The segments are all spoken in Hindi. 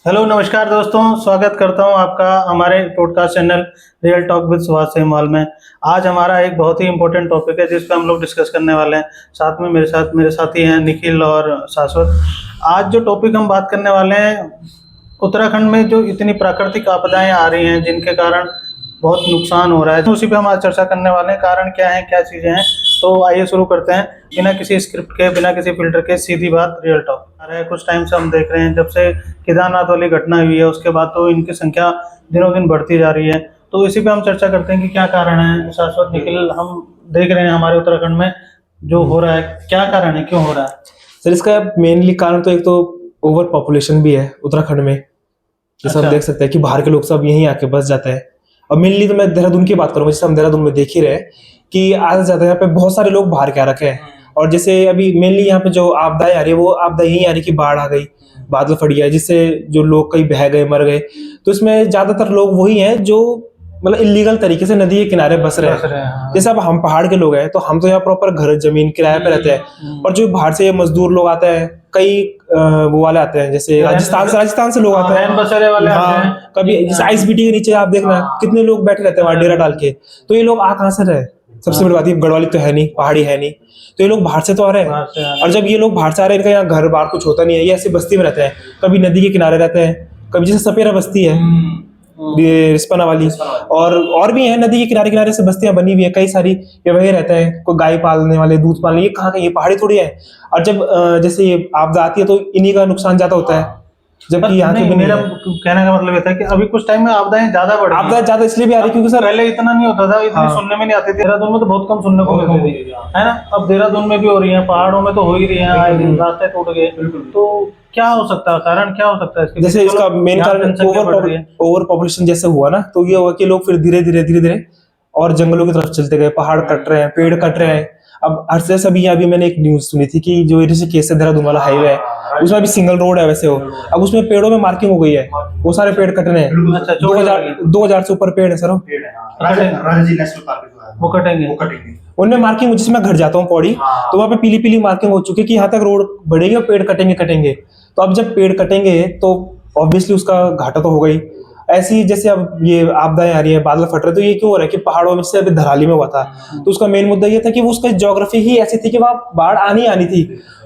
हेलो नमस्कार दोस्तों, स्वागत करता हूं आपका हमारे podcast channel real talk with Subhash Semwal में। आज हमारा एक बहुत ही इम्पोर्टेंट टॉपिक है जिस पर हम लोग डिस्कस करने वाले हैं। साथ में मेरे साथी हैं निखिल और शाश्वत। आज जो टॉपिक हम बात करने वाले हैं, उत्तराखंड में जो इतनी प्राकृतिक आपदाएं आ रही हैं जिनके कारण बहुत नुकसान हो रहा है, तो उसी पे हम आज चर्चा करने वाले हैं। कारण क्या है, क्या चीज़ें हैं। तो आइए शुरू करते हैं बिना किसी स्क्रिप्ट के, बिना किसी फिल्टर के, सीधी बात रियल टॉक। आ रहा है कुछ टाइम से हम देख रहे हैं, जब से केदारनाथ वाली घटना हुई है उसके बाद तो इनकी संख्या दिनों दिन बढ़ती जा रही है। तो इसी पे हम चर्चा करते हैं कि क्या कारण है। शाश्वत, निखिल, हम देख रहे हैं हमारे उत्तराखंड में जो हो रहा है, क्या कारण है, क्यों हो रहा है? सर, इसका मेनली कारण तो एक तो ओवर पॉपुलेशन भी है उत्तराखंड में। जैसे हम देख सकते हैं कि बाहर के लोग सब यहीं आके बस जाते हैं। और मेनली तो मैं देहरादून की बात करूंगा, जैसे हम देहरादून में देख ही रहे कि आज ज्यादा यहाँ पे बहुत सारे लोग बाहर के आ रखे हैं। और जैसे अभी मेनली यहाँ पे जो आपदाएं आ रही है वो आपदा यही आ रही कि बाढ़ आ गई, बादल फट गया, जिससे जो लोग कहीं बह गए, मर गए। तो इसमें ज्यादातर लोग वही हैं जो मतलब इलीगल तरीके से नदी के किनारे बस रहे हैं। हाँ। जैसे अब हम पहाड़ के लोग हैं तो हम तो यहाँ प्रॉपर घर जमीन किराए पे रहते हैं। और जो बाहर से मजदूर लोग आते हैं, कई वो वाले आते हैं, जैसे राजस्थान से लोग आते हैं, बसेरे वाले आते हैं। कभी जैसे आईएसबीटी के नीचे आप देखना कितने लोग बैठे रहते हैं वहां डेरा डाल के। तो ये लोग आ कहाँ से रहे? सबसे बड़ी बात, ये गढ़वाली तो है नहीं, पहाड़ी है नहीं, तो ये लोग बाहर से तो आ रहे हैं। और जब ये लोग बाहर से आ रहे हैं, इनका यहाँ घर बार कुछ होता नहीं है, ये ऐसी बस्ती में रहते हैं। कभी नदी के किनारे रहते हैं, कभी जैसे सपेरा बस्ती है ये रिस्पना वाली, और भी है नदी के किनारे किनारे से बस्तियां बनी हुई है कई सारी। ये वही रहते हैं, कोई गाय पालने वाले, दूध पालने, ये कहाँ का, ये पहाड़ी थोड़ी है। और जब जैसे ये आपदा आती है तो इन्हीं का नुकसान ज्यादा होता है, जबकि यहाँ के मेरा कहने का मतलब ये था कि अभी कुछ टाइम में आपदाएं ज्यादा बढ़ रही हैं। आपदा ज्यादा इसलिए भी आ रही क्योंकि सर पहले इतना नहीं होता था, इतनी सुनने में नहीं आती थी। देहरादून में तो बहुत कम सुनने को मिलती थी, है ना। अब देहरादून में भी हो रही है, पहाड़ों में तो हो ही रही है, आए दिन रास्ते टूट गए। तो क्या हो सकता है, कारण क्या हो सकता है इसके? जैसे इसका मेन कारण ओवर पॉपुलेशन जैसे हुआ ना, तो ये हुआ कि लोग फिर धीरे धीरे और जंगलों की तरफ चलते गए, पहाड़ कट रहे हैं, पेड़ कट रहे हैं। अब हर्षद अभी मैंने एक न्यूज सुनी थी कि जो ऋषिकेश से देहरादून वाला हाईवे है उसमें अभी सिंगल रोड है वैसे हो, अब उसमें पेड़ों में मार्किंग हो गई है, वो सारे पेड़ कटने हैं। 2000 से ऊपर पेड़ है सर, वो कटेंगे। उनमें मार्किंग, जिसमें घर जाता हूँ पौड़ी, तो वहाँ पे पीली पीली मार्किंग हो चुकी है कि यहाँ तक रोड बढ़ेगी और पेड़ कटेंगे। तो अब जब पेड़ कटेंगे तो ऑब्वियसली उसका घाटा तो हो गई। ऐसी जैसे अब ये आपदाएं आ रही है, बादल फट रहे, तो ये क्यों हो रहा है कि पहाड़ों में से अभी धराली में हुआ था, तो उसका मेन मुद्दा ये था कि वो उसका ज्योग्राफी ही ऐसी थी कि वहाँ बाढ़ आनी थी।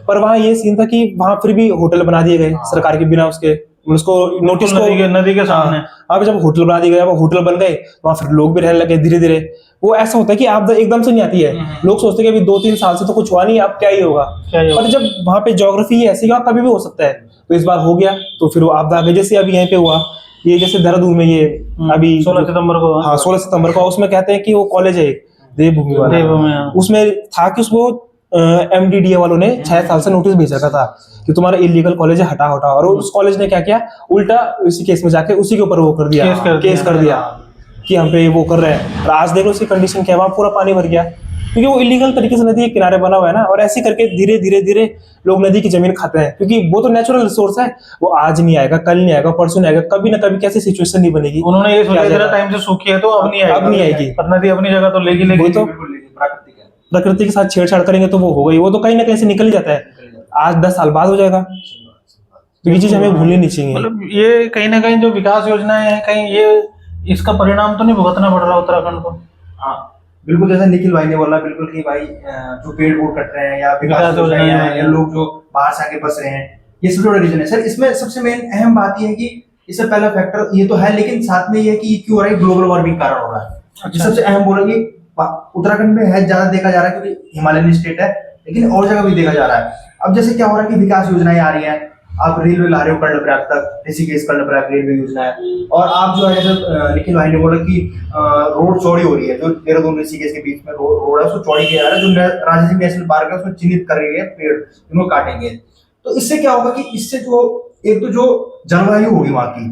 पर वहाँ ये सीन था कि वहाँ फिर भी होटल बना दिए गए सरकार के बिना उसके, उसको नोटिस को, नदी के सामने। अब जब होटल बना दिए गए, वो होटल बन गए, वहाँ फिर लोग भी रहने लगे धीरे धीरे। वो ऐसा होता है कि आपदा एकदम से नहीं आती है। लोग सोचते हैं कि अभी 2-3 साल से तो कुछ हुआ नहीं, अब क्या ही होगा। पर जब वहाँ पे ज्योग्राफी ही ऐसी, कभी भी हो सकता है। तो इस बार हो गया, तो फिर वो आपदा आ गई। जैसे अभी यहाँ पे हुआ, ये जैसे देहरादून में ये अभी 16 सितंबर को, हाँ 16 सितंबर को, उसमें कहते हैं कि वो कॉलेज है देवभूमि वाला, उसमें था कि उसको MDDA वालों ने 6 साल से नोटिस भेज रखा था कि तुम्हारा इलीगल कॉलेज है, हटाओ। और उस कॉलेज ने क्या किया, उल्टा उसी केस में जाके उसी के ऊपर वो कर दिया, केस कर दिया कि हम पे वो कर रहे हैं। और आज देखो उसकी कंडीशन क्या है, वहां पूरा पानी भर गया क्योंकि वो इलीगल तरीके से नदी के किनारे बना हुआ है ना। और ऐसे करके धीरे धीरे लोग नदी की जमीन खाते हैं, क्योंकि वो तो नेचुरल रिसोर्स है, वो आज नहीं आएगा, कल नहीं आएगा, परसों नहीं आएगा, कभी ना कभी कैसी सिचुएशन नहीं बनेगी। उन्होंने ये सोचा इतना टाइम से सूखी है तो अब नहीं आएगी, पर नदी अपनी जगह तो लेगी। तो प्रकृति के साथ छेड़छाड़ करेंगे तो वो हो गई, वो तो कहीं ना कहीं से निकल ही जाता है। आज 10 साल बाद हो जाएगा, तो ये चीज हमें भूलनी नहीं चाहिए। मतलब ये कहीं ना कहीं जो विकास योजनाएं हैं, कहीं ये इसका परिणाम तो नहीं भुगतना पड़ रहा उत्तराखंड को? हाँ बिल्कुल, जैसे निखिल भाई ने बोला बिल्कुल कि भाई जो पेड़ वोड़ कट रहे हैं या विकास योजनाएं हैं या लोग जो बाहर से आके बस रहे हैं, ये सबसे बड़ा रीजन है सर। इसमें सबसे मेन अहम बात ये है कि इससे पहला फैक्टर ये तो है, लेकिन साथ में ये है कि ये क्यों हो रहा है, ग्लोबल वार्मिंग कारण हो रहा है। अच्छा। सबसे अहम बोला कि उत्तराखंड में है ज्यादा देखा जा रहा है क्योंकि हिमालयन स्टेट है, लेकिन और जगह भी देखा जा रहा है। अब जैसे क्या हो रहा है कि विकास योजनाएं आ रही है, आप रेलवे ला रहे हो कर्णप्रयाग तक, ऋषिकेश कर्णप्रयाग रेलवे योजना है, और आप जो है जैसे निखिल भाई ने बोला कि रोड चौड़ी हो रही है, जो देहरादून ऋषिकेश के बीच में रोड है उसको चौड़ी किया जा रहा है, जो राजाजी नेशनल पार्क है उसमें चिन्हित कर रही है पेड़, इनको काटेंगे। तो इससे क्या होगा कि इससे जो एक तो जो जलवायु होगी वहां की,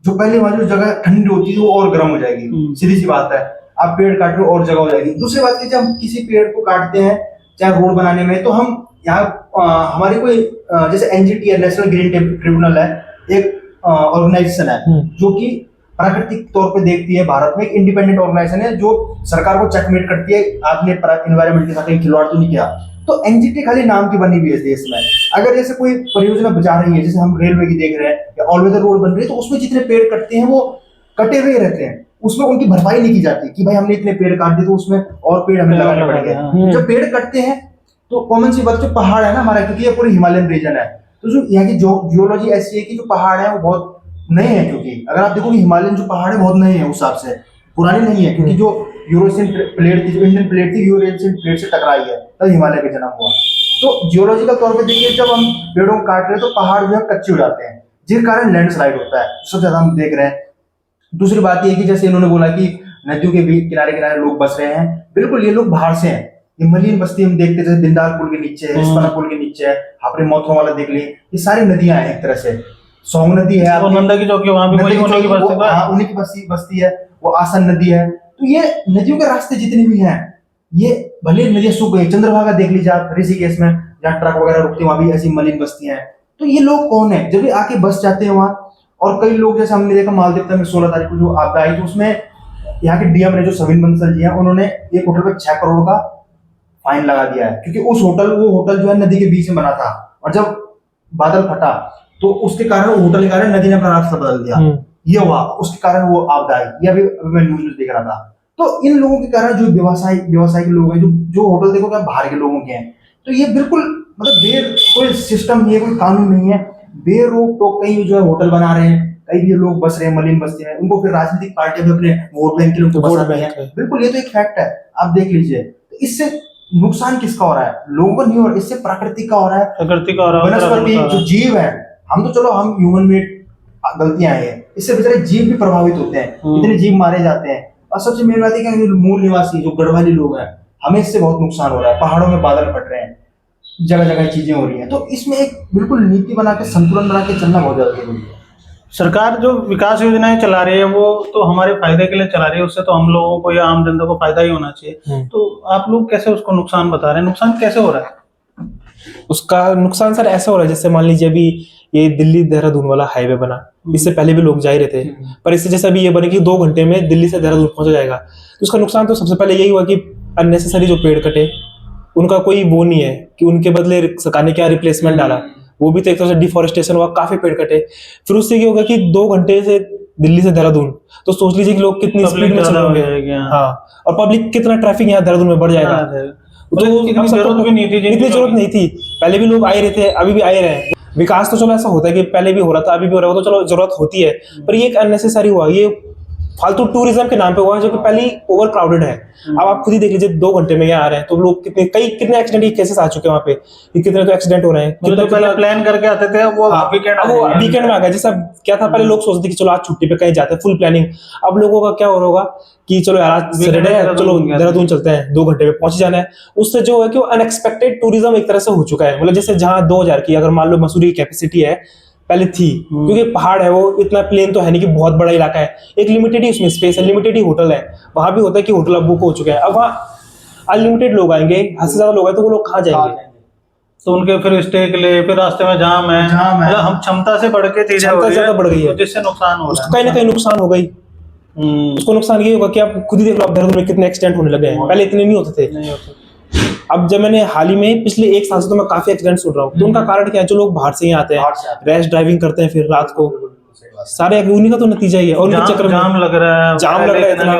जो पहले वहां जो जगह ठंडी होती है वो और गर्म हो जाएगी, सीधी सी बात है। आप पेड़ काट रहे हो और जगह हो जाएगी। दूसरी बात की, जब हम किसी पेड़ को काटते हैं चाहे रोड बनाने में, तो हम यहाँ हमारी कोई जैसे NGT है, नेशनल ग्रीन ट्रिब्यूनल है, एक ऑर्गेनाइजेशन है जो कि प्राकृतिक तौर पे देखती है, भारत में एक इंडिपेंडेंट ऑर्गेनाइजेशन है जो सरकार को चेकमेट करती है, आपने एनवायरमेंट के साथ खिलवाड़ तो नहीं किया। तो एनजीटी खाली नाम की बनी हुई है देश में। अगर जैसे कोई परियोजना बचा रही है, जैसे हम रेलवे की देख रहे हैं या ऑल वेदर रोड बन रही है, तो उसमें जितने पेड़ कटते हैं वो कटे हुए रहते हैं, उसमें उनकी भरपाई नहीं की जाती कि भाई हमने इतने पेड़ काट दिए तो उसमें और पेड़ हमें लगाने पड़ेंगे। जब पेड़ कटते हैं तो कॉमन सी बात, जो पहाड़ है ना हमारा, क्योंकि ये पूरी हिमालयन रीजन है, तो जो यहाँ की जियोलॉजी ऐसी है कि जो पहाड़ है वो बहुत नए हैं। क्योंकि अगर आप देखो कि हिमालयन जो पहाड़ है बहुत नए हैं, उस हिसाब से पुराने नहीं है, क्योंकि जो यूरोशियन प्लेट थी, जो इंडियन प्लेट थी, यूरोशियन प्लेट से टकराई है, तब हिमालय का जन्म हुआ। तो जियोलॉजिकल तौर पे देखिए, जब हम पेड़ों को काट रहे हैं तो पहाड़ जो है कच्चे हो जाते हैं, जिस कारण लैंडस्लाइड होता है, सबसे ज्यादा हम देख रहे हैं। दूसरी बात ये है कि जैसे इन्होंने बोला कि नदियों के भी किनारे किनारे लोग बस रहे हैं, बिल्कुल ये लोग बाहर से हैं। ये मलिन बस्ती हम देखते हैं, जैसे बिंदाल पुल के नीचे है, स्पना पुल के नीचे है, आपने मौथों वाला देख लिए, ये सारी नदियां हैं एक तरह से। सोंग नदी है, नंदा की चौकी, वहां भी उन्हीं की बस्ती है, वो आसन नदी है। तो ये नदियों के रास्ते जितने भी हैं, ये भले नदियां सूख गई, चंद्रभागा देख लीजिए आप ऋषिकेश में, जहाँ ट्रक वगैरह रुकते हैं, वहां भी ऐसी मलिन बस्तियां हैं। तो ये लोग कौन है, जब भी आके बस जाते हैं वहां। और कई लोग, जैसे हमने देखा मालदीव में 16 तारीख को जो आपदा आई, तो उसमें यहाँ के डीएम ने, जो सविन बंसल जी हैं, उन्होंने एक होटल पे 6 करोड़ का फाइन लगा दिया है, क्योंकि वो होटल जो है नदी के बीच में बना था, और जब बादल फटा तो उसके कारण वो होटल के कारण नदी ने अपना रास्ता बदल दिया, ये हुआ, उसके कारण वो आपदा आई। ये अभी मैं न्यूज में देख रहा था। तो इन लोगों के कारण जो व्यवसाय के लोग हैं, जो होटल देखो क्या बाहर के लोगों के हैं, तो ये बिल्कुल मतलब कोई सिस्टम नहीं है, कोई कानून नहीं है, बेरोक टोक कहीं जो है होटल बना रहे हैं, कई भी लोग बस रहे हैं मलिन बस्ती में, उनको फिर राजनीतिक पार्टियां भी अपने वोट बैंक के लिए बसा रही हैं। बिल्कुल, ये तो एक फैक्ट है, आप देख लीजिए। तो इससे नुकसान किसका हो रहा है? लोगों को नहीं हो रहा, इससे प्रकृति का हो रहा है, प्रकृति का हो रहा है, वनस्पति जो जीव है। हम तो चलो हम ह्यूमन मेड गलतियां हैं, इससे बेचारे जीव भी प्रभावित होते हैं, इतने जीव मारे जाते हैं। और सबसे मेन बात है कि मूल निवासी जो गढ़वाली लोग हैं, हमें इससे बहुत नुकसान हो रहा है। पहाड़ों में बादल फट रहे हैं, जगह जगह चीजें हो रही हैं। तो इसमें एक बिल्कुल नीति बना के, संतुलन बना के चलना बहुत ज्यादा जरूरी है। सरकार जो विकास योजनाएं चला रही है वो तो हमारे फायदे के लिए चला रही है, उससे तो हम लोगों को या आम जनता को फायदा ही होना चाहिए। तो आप लोग कैसे उसको नुकसान बता रहे हैं? नुकसान कैसे हो रहा है? उसका नुकसान सर ऐसा हो रहा है, जैसे मान लीजिए अभी ये दिल्ली देहरादून वाला हाईवे बना, इससे पहले भी लोग जा ही रहे थे, पर इससे जैसे अभी ये बने कि 2 घंटे में दिल्ली से देहरादून पहुंचा जाएगा, तो उसका नुकसान तो सबसे पहले यही हुआ कि अननेसेसरी जो पेड़ कटे, उनका कोई वो नहीं है कि उनके बदले सरकार ने क्या रिप्लेसमेंट डाला, वो भी तो एक तरह से डिफॉरेस्टेशन हुआ, काफी पेड़ कटे। फिर उससे क्या होगा कि 2 घंटे से दिल्ली से देहरादून, तो सोच लीजिए कि लोग कितनी स्पीड में चल रहे हैं, हाँ, और पब्लिक कितना ट्रैफिक यहाँ देहरादून में बढ़ जाएगा। तो इतनी जरूरत भी नहीं थी, इतनी जरूरत नहीं थी। पहले भी लोग आ ही रहे थे, अभी भी आ ही रहे हैं। विकास तो चलो ऐसा होता है कि पहले भी हो रहा था, अभी भी हो रहा है, तो चलो जरूरत होती है, पर ये एक अननेसेसरी हुआ, ये फालतू टूरिज्म के नाम पे हुआ है, जो कि पहले ओवर क्राउडेड है। अब आप खुद ही देख लीजिए, 2 घंटे में यहाँ आ रहे हैं तो लोग कितने एक्सीडेंट के केसेस आ चुके हैं वहाँ पे, कितने तो एक्सीडेंट हो रहे हैं। मतलब पहले प्लान करके आते थे, वो वीकेंड में आ गया। जैसा क्या था, पहले लोग सोचते थे कि चलो आज छुट्टी पे कहीं जाते हैं, फुल प्लानिंग। अब लोगों का क्या हो रहा होगा कि चलो यार आज सैटरडे है, चलो देहरादून चलते हैं, 2 घंटे में पहुंच जाना है। उससे जो है कि अनएक्सपेक्टेड टूरिज्म एक तरह से हो चुका है। मतलब जैसे जहाँ 2000 की अगर मान लो मसूरी की कैपेसिटी है, पहले थी, क्योंकि पहाड़ है, वो इतना प्लेन तो है नहीं कि बहुत बड़ा इलाका है, एक लिमिटेड ही उसमें स्पेस है, लिमिटेड ही होटल है। वहां भी होता है कि होटल अब बुक हो चुके हैं, अब वहाँ अनलिमिटेड लोग आएंगे, 10 से ज्यादा लोग आए तो वो लोग कहाँ जाएंगे? तो उनके फिर स्टे के लिए फिर रास्ते में जाम है, मतलब हम क्षमता से बढ़ के चीजें ज्यादा बढ़ गई है, जिससे नुकसान हो रहा है, कहीं ना कहीं नुकसान हो गई। उसको नुकसान ये होगा कि आप खुद ही देख लो, आप देहरादून में कितने एक्सीडेंट होने लगे हैं, पहले इतने नहीं होते थे। अब जब मैंने हाल ही में पिछले 1 साल से तो मैं काफी एक्सीडेंट सुन रहा हूँ, तो उनका कारण क्या है? जो लोग बाहर से ही आते हैं, रैश ड्राइविंग करते हैं, फिर रात को सारे उन्हीं का तो नतीजा ही है। और उनके चक्कर में जाम लग रहा है इतना।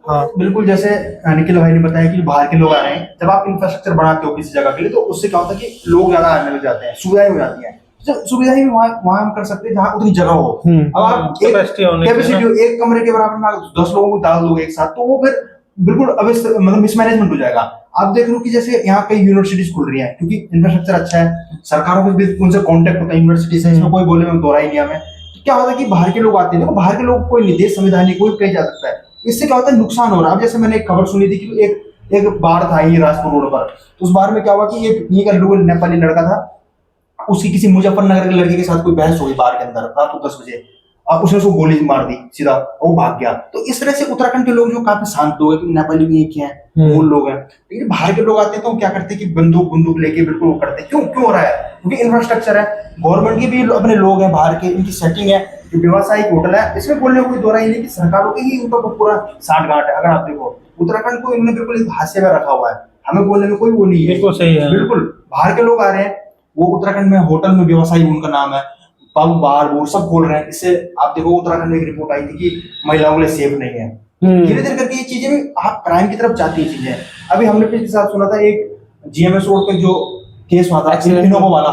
हाँ बिल्कुल, जैसे निखिल भाई ने बताया कि बाहर के लोग आ रहे हैं, जब आप इंफ्रास्ट्रक्चर बनाते हो किसी जगह के लिए, तो उससे क्या होता है कि लोग ज्यादा आने लग जाते हैं, सुविधाएं हो जाती हैं। सुविधाएं भी वहां हम कर सकते हैं जहाँ उतनी जगह हो। अब आप कैपेसिटी एक कमरे के बराबर में 10 लोगों को डाल दोगे एक साथ, तो वो फिर बिल्कुल मतलब मिसमैनेजमेंट हो जाएगा। आप देख लो कि जैसे यहाँ कई यूनिवर्सिटीज खुल रही हैं, क्योंकि इंफ्रास्ट्रक्चर अच्छा है, सरकारों को भी उनसे कांटेक्ट होता है यूनिवर्सिटी से, इसमें कोई बोले में दोहरा ही नहीं हमें। तो क्या होता है कि बाहर के लोग आते हैं, देखो बाहर के लोग कोई देश संविधान कोई कहीं जा सकता है, इससे क्या होता है नुकसान हो रहा है। अब जैसे मैंने एक खबर सुनी थी कि एक बाढ़ था ये राजपुर रोड पर, तो उस बाढ़ में क्या हुआ कि ये का नेपाली लड़का था, उसकी किसी मुजफ्फरनगर के लड़के के साथ कोई बहस हो गई बाढ़ के अंदर रात को 10 बजे, और उसने उसको गोली मार दी सीधा, वो भाग गया। तो इस तरह से उत्तराखंड के लोग जो काफी शांत लोग हैं, क्योंकि नेपाली भी एक ही हैं, मूल लोग हैं, लेकिन बाहर के लोग आते हैं तो क्या करते हैं कि बंदूक लेके बिल्कुल वो करते हैं। क्यों हो रहा है? क्योंकि इंफ्रास्ट्रक्चर है, गवर्नमेंट के भी अपने लोग हैं बाहर के, इनकी सेटिंग है, व्यवसायिक होटल है, इसमें बोलने को कोई दो राय नहीं कि सरकारों के ही उनका पूरा साठ गांठ है। अगर आप देखो उत्तराखंड को इन्होंने बिल्कुल हाशिए में रखा हुआ है, हमें बोलने में कोई वो नहीं है। बिल्कुल सही है। बिल्कुल बाहर के लोग आ रहे हैं, वो उत्तराखंड में होटल में व्यवसायी उनका नाम है, पब बार वो सब खोल रहे हैं। इससे आप देखो उत्तराखंड में एक रिपोर्ट आई थी कि महिलाओं के लिए सेफ नहीं है। धीरे धीरे करके ये चीजें भी आप क्राइम की तरफ जाती है चीजें। अभी हमने पिछले साल सुना था एक जीएमएस रोड पे जो केस हुआ था इनोवा वाला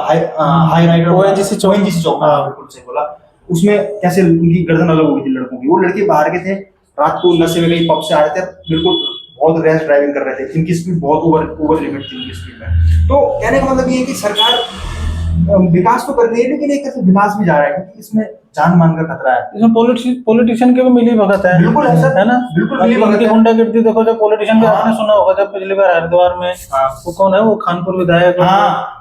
हाई राइडर ONGC चौक। चौक, बिल्कुल सही बोला। उसमें कैसे उनकी गर्दन अलग हो गई थी लड़कों की। वो लड़के बाहर के थे, रात को नशे में कहीं पब से आए थे, बिल्कुल बहुत रैश ड्राइविंग कर रहे थे, इनकी स्पीड बहुत ओवर लिमिट थी उनकी स्पीड में। तो कहने का मतलब ये है कि सरकार विकास तो कर रही है, लेकिन एक तरह से विनाश भी जा रहा है, क्योंकि इसमें जान मान का खतरा है। इसमें पॉलिटिशियन के भी मिली भगत है। बिल्कुल है सर, है ना, बिल्कुल मिली भगत इनकी है। गुंडागिर्दी देखो, जब पॉलिटिशियन भी हाँ। आपने सुना होगा, जब पिछली बार हरिद्वार में वो कौन है, वो खानपुर विधायक,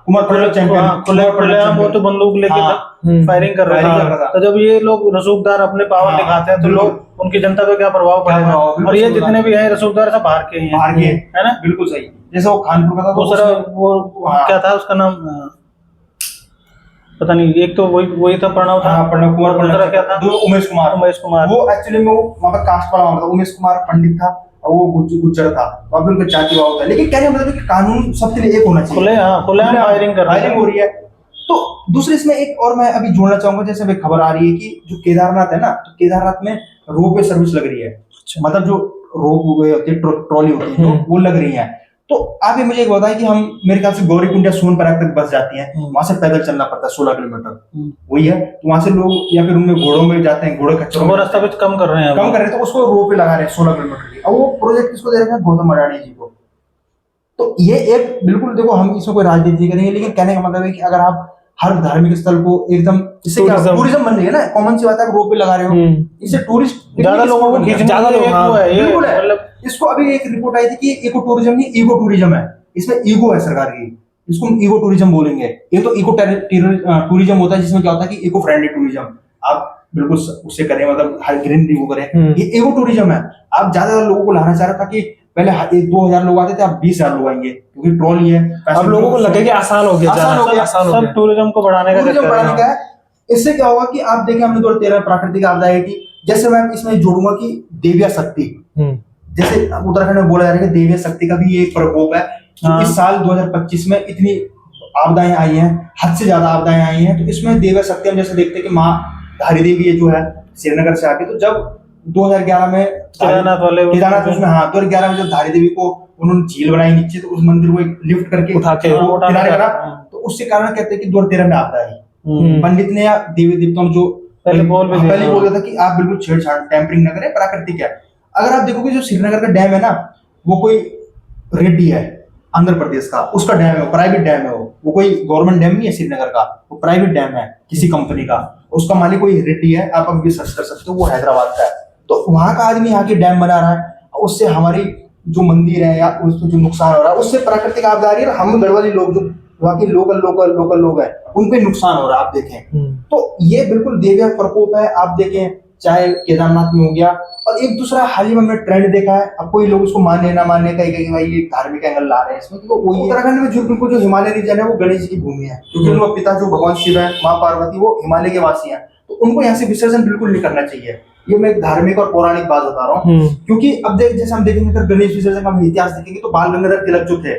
कुमार पटेल चैंपियन, खुलेआम वो तो बंदूक लेके फायरिंग कर रहे फायरिंग कर रहा थे। था। तो जब ये लोग रसूखदार अपने पावर दिखाते हैं, तो लोग उनकी जनता पे क्या प्रभाव क्या पड़ेगा। प्रभाव, और ये बिल्कुल जितने भी हैं रसूखदार सब बाहर के ही बाहर के हैं, है ना। बिल्कुल सही। जैसे वो खानपुर का था, तो दूसरा उसमें- वो हाँ। क्या था उसका नाम, पता नहीं, एक तो वही था प्रणव था, प्रणव कुमार, दूसरा क्या था, उमेश कुमार। उमेश कुमार। वो एक्चुअली में वो वहाँ पर कास्ट वाला मामला था। उमेश कुमार पंडित था और वो गुज्जर था, वहाँ पे उनका जातिवाद था। लेकिन कहने का मतलब है कि कानून सबके लिए एक होना चाहिए। खुलेआम फायरिंग कर रहे हैं। फायरिंग हो रही है। तो दूसरे इसमें एक और मैं अभी जोड़ना चाहूंगा, जैसे अभी खबर आ रही है कि जो केदारनाथ है ना, तो केदारनाथ में रोपवे सर्विस लग रही है। मतलब जो रोपवे होती है, ट्रॉली होती है, वो लग रही है। तो आप ये मुझे एक बताएं कि हम मेरे ख्याल से गौरीकुंड या सोनप्रयाग तक बस जाती है, वहां से पैदल चलना पड़ता है 16 किलोमीटर, वही है। तो वहां से लोग या फिर उनमें घोड़ों में जाते हैं, घोड़े खच्चरों वो में रास्ता भी कम कर रहे हैं, कम कर रहे हैं, तो उसको रोपवे लगा रहे हैं 16 किलोमीटर की। अब वो प्रोजेक्ट किसको दे रहे हैं? गौतम अडानी जी को। तो ये एक बिल्कुल देखो, हम इसमें कोई राजनीति करेंगे, लेकिन कहने का मतलब है कि अगर आप हर धार्मिक स्थल को एकदम टूरिज्म बन रही है ना, कॉमन सी बात है, रोपवे लगा रहे हो, इससे टूरिस्ट ज्यादा लोगों को खींचने ज्यादा लोग, हाँ, बिल्कुल है। मतलब इसको अभी एक रिपोर्ट आई थी कि इको टूरिज्म नहीं, ईगो टूरिज्म है। इसमें ईगो है सरकार की, इसको हम ईगो टूरिज्म बोलेंगे। ये तो इको टूरिज्म होता है, जिसमें क्या होता है कि इको फ्रेंडली टूरिज्म आप बिल्कुल उससे करें, मतलब हर ग्रीनरी वो करें। ये ईगो टूरिज्म है। आप ज्यादा लोगों को लाना चाह रहे, ताकि पहले 2,000 लोग आते थे, अब 20,000 लोग आएंगे, क्योंकि ट्रॉली है। अब लोगों को लगे कि आसान हो गया, आसान हो गया, सब टूरिज्म को बढ़ाने का टूरिज्म चक्कर बढ़ाने है। का है। इससे क्या होगा कि आप देखें, हमने 2013 प्राकृतिक आपदा है कि जैसे मैं इसमें जोड़ूंगा कि देविया शक्ति, जैसे उत्तराखंड में बोला जा रहा है कि देविया शक्ति का भी एक प्रकोप है। तो इस साल 2025 में इतनी आपदाएं आई हैं, हद से ज्यादा आपदाएं आई हैं। तो इसमें देविया शक्ति हम जैसे देखते हैं कि माँ धारी देवी ये जो है श्रीनगर से आके, तो जब 2011 में केदारनाथ उसमें, हाँ 2011 में जब धारी देवी को उन्होंने झील बनाई नीचे, तो उस मंदिर को एक लिफ्ट करके उठा के किनारे करा, तो उसके कारण कहते हैं कि 2013 में आपदा आई। पंडित ने या देवी देवताओं ने जो पहले बोल दिया था कि आप बिल्कुल छेड़छाड़ टैंपरिंग न करें, प्राकृतिक है। अगर आप देखोगे जो श्रीनगर का डैम है ना, वो कोई रेड्डी है आंध्र प्रदेश का, उसका डैम है, प्राइवेट डैम है। वो कोई गवर्नमेंट डैम नहीं है श्रीनगर का, वो प्राइवेट डैम है किसी कंपनी का। उसका मालिक कोई रेड्डी है, आप अभी सर्च कर सकते हो, वो हैदराबाद का है। तो वहां का आदमी आके डैम बना रहा है, उससे हमारी जो मंदिर है या उसमें जो नुकसान हो रहा है, उससे प्राकृतिक आपदा आ रही है। हम गढ़वाली लोग जो वहाँ के लोकल लोग हैं, उन पे नुकसान हो रहा है। आप देखें तो ये बिल्कुल देविया प्रकोप है। आप देखें चाहे केदारनाथ में हो गया, और एक दूसरा हाल ही में हमने ट्रेंड देखा है। अब कोई लोग उसको माने ना माने, कहीं भाई ये धार्मिक एंगल ला रहे हैं इसमें, तो वो उत्तराखंड में जो हिमालय रीजन है, वो गणेश जी की भूमि है, क्योंकि उनका पिता जो भगवान शिव है, माँ पार्वती, वो हिमालय के वासी हैं। तो उनको यहाँ से विसर्जन बिल्कुल नहीं करना चाहिए। ये मैं एक धार्मिक और पौराणिक बात बता रहा हूँ, क्योंकि अब जैसे हम देखेंगे अगर गणेश विसर्जन का हम इतिहास देखेंगे, तो बाल गंगाधर तिलक जो थे,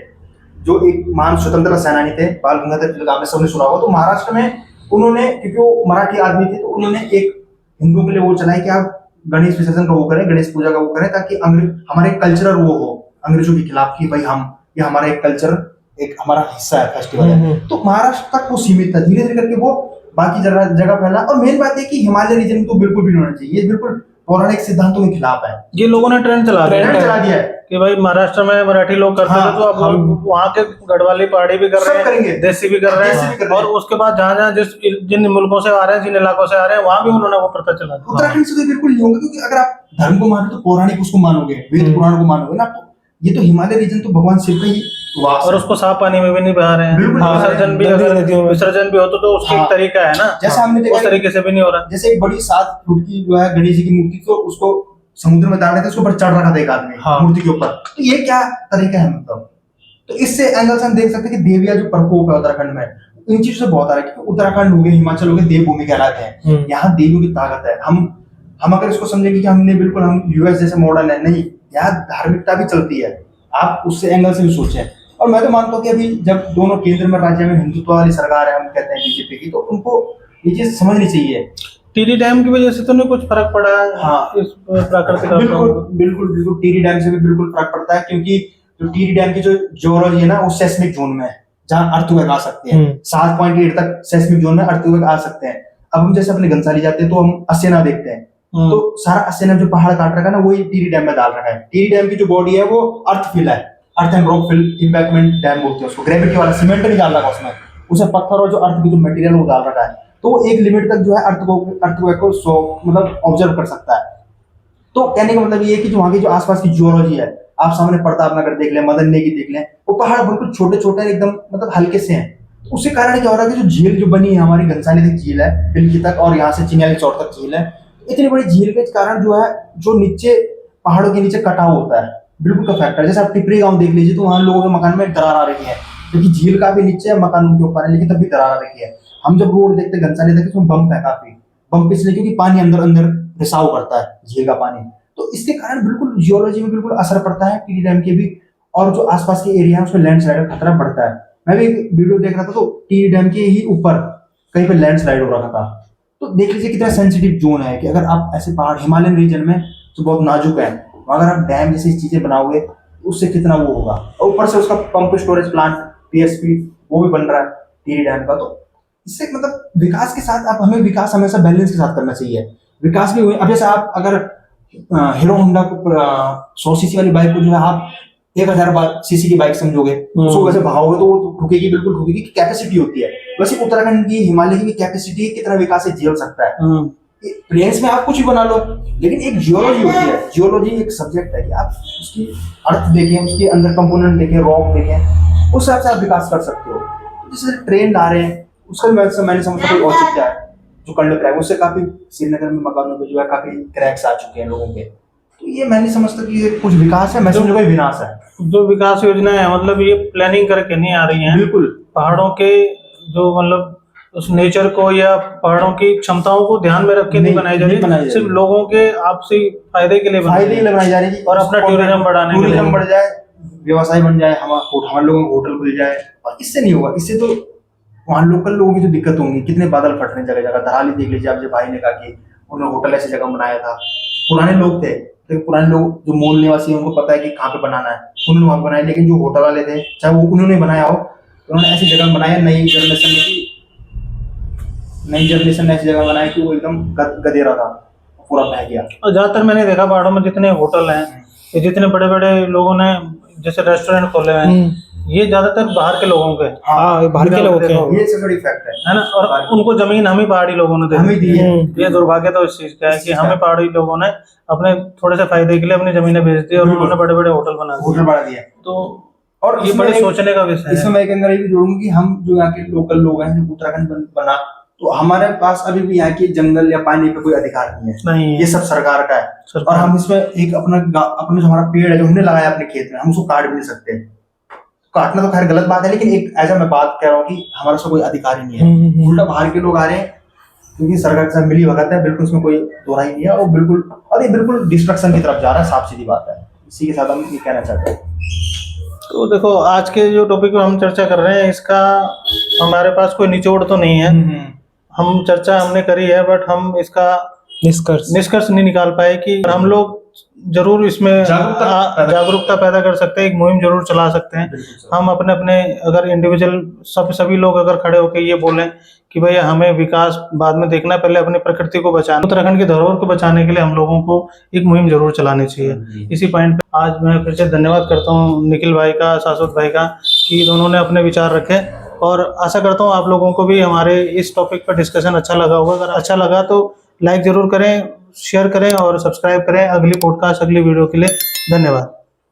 जो एक महान स्वतंत्रता सेनानी थे, बाल गंगाधर तिलक, आपने सबने सुना होगा। तो महाराष्ट्र में उन्होंने, क्योंकि वो मराठी आदमी थे, तो उन्होंने एक हिंदुओं के लिए वो चलाई कि आप गणेश विसर्जन का वो करें, गणेश पूजा का वो करें, ताकि हमारे कल्चरल वो हो अंग्रेजों के खिलाफ की भाई हम, ये हमारा एक कल्चर, एक हमारा हिस्सा है, फेस्टिवल है। तो महाराष्ट्र तक वो सीमित था, धीरे धीरे करके वो बाकी जगह फैला। और मेन बात है कि हिमालय रीजन को बिल्कुल भी नहीं होना चाहिए, ये बिल्कुल पौराणिक सिद्धांतों के खिलाफ है। ये लोगों ने ट्रेंड चला दिया है कि भाई महाराष्ट्र में मराठी लोग करते थे, तो अब हम वहाँ के गढ़वाली पहाड़ी भी कर रहे हैं, देसी भी कर रहे हैं, और उसके बाद जहाँ जिन मुल्कों से आ रहे हैं, जिन इलाकों से आ रहे हैं, वहाँ भी उन्होंने वो प्रथा चला दिया। उत्तराखंड से तो बिल्कुल नहीं होगा, क्योंकि अगर आप धर्म को मानो तो पौराणिक उसको मानोगे, वेद पुराण को मानोगे ना। तो ये तो हिमालय रीजन तो भगवान शिव का ही वास, और उसको साफ पानी में भी नहीं बहा रहे हैं। विसर्जन भी हो तो उसका एक तरीका है ना, जैसे हमने देखा उस तरीके से भी नहीं हो रहा। जैसे एक बड़ी 7 फुट की जो है गणेश जी की मूर्ति, तो उसको समुद्र में डाल रहे थे, उसके ऊपर चढ़ रखा था एक आदमी मूर्ति के ऊपर। तो ये क्या तरीका है मतलब? तो इससे एंगल से हम देख सकते हैं कि देविया जो प्रकोप है उत्तराखंड में, इन चीजों से बहुत आ रहा है। क्योंकि उत्तराखंड हो गए, हिमाचल हो गए, देवभूमि कहलाते हैं। यहाँ देवियों की ताकत है। हम अगर इसको समझेंगे कि हमने बिल्कुल हम यूएस जैसे मॉडर्न है, नहीं, यहाँ धार्मिकता भी चलती है। आप उससे एंगल से भी सोचें। और मैं तो मानता हूँ कि अभी जब दोनों केंद्र में राज्य में हिंदुत्व वाली सरकार है, हम कहते हैं बीजेपी की, तो उनको ये चीज समझनी चाहिए। टीडी डैम की वजह से तो नहीं कुछ फर्क पड़ा है? हाँ, इस प्राकृतिक बिल्कुल आपदाओं को? बिल्कुल बिल्कुल टीडी डैम से भी बिल्कुल फर्क पड़ता है, क्योंकि जो टीडी डैम की जो जियोलॉजी है ना, वो सेस्मिक जोन में है, जहाँ अर्थक्वेक आ सकते हैं। 7.8 तक सेस्मिक जोन में अर्थक्वेक आ सकते हैं। अब हम जैसे अपने घनसाली जाते हैं तो हम अस्सेना देखते हैं, तो सारा अस्सेना जो पहाड़ काट रखा है ना, वही टीडी डैम में डाल रखा है। टीडी डैम की जो बॉडी है वो अर्थ फिल है, earth and rock fill embankment dam बोलते हैं उसको। ग्रेविटी वाला सीमेंट नहीं डाल रखा उसमें, उसे पत्थर और जो अर्थ की जो मटेरियल वो डाल रखा है, तो वो एक लिमिट तक जो है अर्थक्वेक को मतलब ऑब्जर्व कर सकता है। तो कहने का मतलब ये है कि जो वहाँ की जो आसपास की जियोलॉजी है, आप सामने प्रताप नगर देख लें, मदन नेगी देख लें, वो पहाड़ बिल्कुल छोटे छोटे एकदम मतलब हल्के से हैं। तो उसके कारण क्या हो रहा है कि जो झील जो बनी है हमारी घनसाली तक झील है, बिल्की तक, और यहाँ से चिन्याली चौर तक झील है, इतनी बड़ी झील के कारण जो है जो नीचे पहाड़ों के नीचे कटाव होता है, बिल्कुल का फैक्टर। जैसे आप टिपरी गांव देख लीजिए, तो वहाँ लोगों के मकान में दरार आ रही है, क्योंकि झील काफी नीचे है, मकान उनके ऊपर है, लेकिन तब भी दरार आ रही है। हम जब रोड देखते हैं घनसाली देखते हैं, बम्प है काफी, बम्प इसलिए क्योंकि पानी अंदर अंदर रिसाव करता है, झील का पानी। तो इसके कारण बिल्कुल जियोलॉजी में बिल्कुल असर पड़ता है टीडी डैम के भी, और जो आसपास के एरिया है उसमें लैंडस्लाइड का खतरा बढ़ता है। मैं भी एक वीडियो देख रहा था, तो टीडी डैम के ही ऊपर कहीं पे लैंडस्लाइड हो रहा था। तो देख लीजिए कितना सेंसिटिव जोन है, कि अगर आप ऐसे पहाड़ हिमालयन रीजन में तो बहुत नाजुक है, अगर आप डैम जैसी चीजें बनाओगे उससे कितना वो होगा। और ऊपर से उसका पंप स्टोरेज प्लांट पीएसपी वो भी बन रहा है टीडी डैम का। तो इससे मतलब विकास के साथ आप हमें विकास हमेशा बैलेंस के साथ करना चाहिए। विकास भी हुए, अब जैसे आप अगर हीरो होंडा 100 सीसी वाली बाइक को जो है आप 1000 सीसी की बाइक समझोगे, उसको वैसे भागोगे तो वो ठुकेगी, बिल्कुल ठुकेगी, कैपेसिटी होती है। वैसे उत्तराखंड की हिमालय की भी कैपेसिटी है, कितना विकास से झेल सकता है। प्लेन्स में आप कुछ भी बना लो, लेकिन एक जियोलॉजी होती है, जियोलॉजी एक सब्जेक्ट है कि आप उसकी अर्थ देखें, उसके अंदर कंपोनेंट देखें, रॉक देखें, उस हिसाब से आप विकास कर सकते हो। जैसे ट्रेन ला रहे हैं, उसका मैंने समझा कोई औचित्य है, जो कंडक्टर है उससे काफी श्रीनगर में मकानों पे जो है काफी क्रैक्स आ चुके हैं लोगों के। तो ये मैं नहीं समझता कि ये कुछ विकास है, मैं समझूंगा कोई विनाश है। जो विकास योजना है मतलब ये प्लानिंग करके नहीं आ रही हैं, बिल्कुल पहाड़ों के जो मतलब उस नेचर को या पहाड़ों की क्षमताओं को ध्यान में रख के नहीं बनाई जा रही, सिर्फ लोगों के आपसी फायदे के लिए बनाई जा रही है, और अपना टूरिज्म बढ़ाने के लिए, टूरिज्म बढ़ जाए, व्यवसाय बन जाए, हमारे लोगों को होटल खुल जाए। और इससे नहीं होगा, इससे तो वहाँ लोकल लोगों की जो दिक्कत होंगी, कितने बादल फट रहे जगह जगह। धराली देख लीजिए, आप जो भाई ने कहा कि उन्होंने होटल ऐसी जगह बनाया था, पुराने लोग थे, लेकिन पुराने लोग जो मूल निवासी हैं उनको पता है कि कहाँ पे बनाना है, उन्होंने वहाँ बनाया। लेकिन जो होटल वाले थे, चाहे वो उन्होंने बनाया हो, उन्होंने ऐसी जगह बनाया, नई जनरेशन ने ऐसी जगह बनाई कि वो एकदम गधेरा था, पूरा बह गया। और ज्यादातर मैंने देखा पहाड़ों में जितने होटल हैं, ये जितने बड़े बड़े लोगों ने जैसे रेस्टोरेंट खोले हैं, ये ज्यादातर बाहर के लोगों के, हाँ बाहर के लोगों के, ये सबसे बड़ी फैक्ट है ना। और उनको जमीन हम ही पहाड़ी लोगों ने दी है। ये दुर्भाग्य तो इस चीज का है कि हमें पहाड़ी लोगों ने अपने थोड़े से फायदे के लिए अपनी जमीनें बेच दी और उन्होंने बड़े बड़े होटल बना दिए। तो और ये बड़े सोचने का विषय है। इसमें मैं एक अंदर ये भी जोड़ूंगा कि हम जो यहाँ के लोकल लोग हैं, जो उत्तराखंड बना, तो हमारे पास अभी भी यहाँ की जंगल या पानी पे कोई अधिकार नहीं है, ये सब सरकार का है। और हम इसमें एक अपना जो हमारा पेड़ है जो हमने लगाया अपने खेत में, हम उसको काट भी नहीं सकते। काटना तो खैर गलत बात है, लेकिन एक ऐसा मैं बात कह रहा हूँ कि हमारे से कोई अधिकार ही नहीं है। उल्टा बाहर के लोग आ रहे हैं, क्योंकि सरकार के साथ मिली भगत है, बिल्कुल उसमें कोई दोहराई नहीं है। और ये बिल्कुल डिस्ट्रक्शन की तरफ जा रहा है, साफ सीधी बात है। इसी के साथ हम ये कहना चाहते हैं। तो देखो, आज के जो टॉपिक पर हम चर्चा कर रहे हैं, इसका हमारे पास कोई निचोड़ तो नहीं है। हम चर्चा हमने करी है, बट हम इसका निष्कर्ष नहीं निकाल पाए कि हम लोग जरूर इसमें जागरूकता पैदा कर सकते हैं, एक मुहिम जरूर चला सकते हैं। हम अपने अगर इंडिविजुअल सभी लोग अगर खड़े होकर ये बोलें कि भैया हमें विकास बाद में देखना है, पहले अपनी प्रकृति को बचाना, उत्तराखंड की धरोहर को बचाने के लिए हम लोगों को एक मुहिम जरूर चलानी चाहिए। इसी पॉइंट पे आज मैं फिर से धन्यवाद करता हूँ निखिल भाई का, शाश्वत भाई का, कि दोनों ने अपने विचार रखे। और आशा करता हूँ आप लोगों को भी हमारे इस टॉपिक पर डिस्कशन अच्छा लगा होगा। अगर अच्छा लगा तो लाइक जरूर करें, शेयर करें और सब्सक्राइब करें अगली पॉडकास्ट, अगली वीडियो के लिए। धन्यवाद।